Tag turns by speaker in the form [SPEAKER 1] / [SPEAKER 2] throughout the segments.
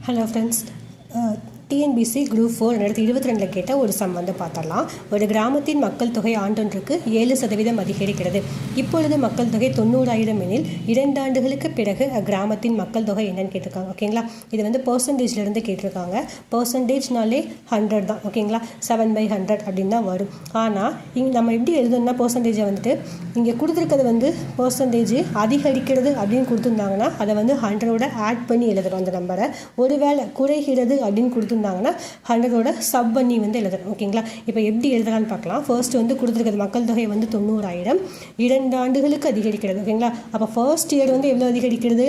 [SPEAKER 1] Hello friends, TNPSC group 4 2022 கேட்ட ஒரு some வந்து பார்த்துடலாம். ஒரு கிராமத்தின் மக்கள் தொகை ஆண்டொன்றுக்கு 7% அதிகரிக்கிறது. இப்பொழுது மக்கள் தொகை 90,000 எனில் 2 ஆண்டுகளுக்கு பிறகு அக்கிராமத்தின் மக்கள் தொகை என்னன்னு கேட்டிருக்காங்க. ஓகேங்களா, இது வந்து பர்சன்டேஜ்லேருந்து கேட்டிருக்காங்க. பர்சன்டேஜ்னாலே 100 தான். ஓகேங்களா, 7/100 அப்படின்னு தான் வரும். ஆனால் இங்கே நம்ம எப்படி எழுதணும்னா பர்சன்டேஜை வந்துட்டு இங்கே கொடுத்துருக்கிறது வந்து பர்சன்டேஜ் அதிகரிக்கிறது அப்படின்னு கொடுத்துருந்தாங்கன்னா அதை வந்து 100ஓட ஆட் பண்ணி எழுதுகிறோம் அந்த நம்பரை. ஒருவேளை குறைகிறது அப்படின்னு கொடுத்துருந்தாங்கன்னா 100ஓட சப் பண்ணி வந்து எழுதுறோம். ஓகேங்களா, இப்போ எப்படி எழுதலான்னு பார்க்கலாம். ஃபர்ஸ்ட் வந்து கொடுத்துருக்கிறது மக்கள் தொகை வந்து 90,000 2 ஆண்டுகளுக்கு அதிகரிக்கிறது. ஓகேங்களா, அப்போ ஃபர்ஸ்ட் இயர் வந்து எவ்வளோ அதிகரிக்கிறது?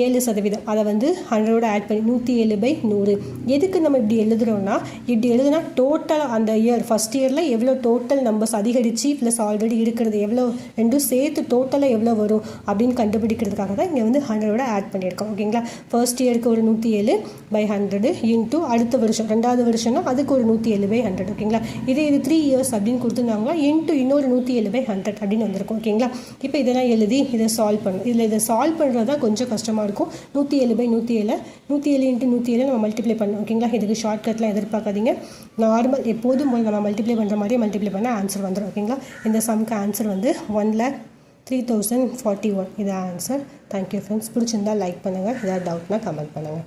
[SPEAKER 1] 7%. அதை வந்து 100ஓட ஆட் பண்ணி 107/100. எதுக்கு நம்ம இப்படி எழுதுகிறோம்னா, இப்படி எழுதுனா டோட்டலாக அந்த இயர் ஃபஸ்ட் இயரில் எவ்வளோ டோட்டல் நம்பர்ஸ் அதிகரித்து ப்ளஸ் ஆல்ரெடி இருக்கிறது எவ்வளோ ரெண்டும் சேர்த்து டோட்டலாக எவ்வளோ வரும் அப்படின்னு கண்டுபிடிக்கிறதுக்காக தான் இங்கே வந்து 100ஓட ஆட் பண்ணியிருக்கோம். ஓகேங்களா, ஃபர்ஸ்ட் இயருக்கு ஒரு 107/100 இன்ட்டு அடுத்த வருஷம் 2வது வருஷம்னா அதுக்கு ஒரு 107/100. ஓகேங்களா, இது 3 இயர்ஸ் அப்படின்னு கொடுத்துருந்தாங்களா இன்ட்டு இன்னொரு 107/100 அப்படின்னு வந்திருக்கும். ஓகேங்களா, இப்போ இதெல்லாம் எழுதி இதை சால்வ் பண்ணணும். இதை சால்வ் பண்ணுறது தான் கொஞ்சம் கஷ்டமாக இருக்கும். 107/107 107 × 107 நம்ம மல்டிப்ளை பண்ணணும். ஓகேங்களா, இதுக்கு ஷார்ட்கட்லாம் எதிர்பார்க்காதீங்க. நார்மல் எப்போதும் போல் நம்ம மல்டிப்ளை பண்ணுற மாதிரி மல்டிப்ளை பண்ணால் ஆன்சர் வந்துடும். ஓகேங்களா, இந்த சம்க்கு ஆன்சர் வந்து 1,03,041. இது ஆன்சர். Thank you friends. பிடிச்சிருந்தால் லைக் பண்ணுங்கள். ஏதாவது டவுட்னா கமெண்ட் பண்ணுங்கள்.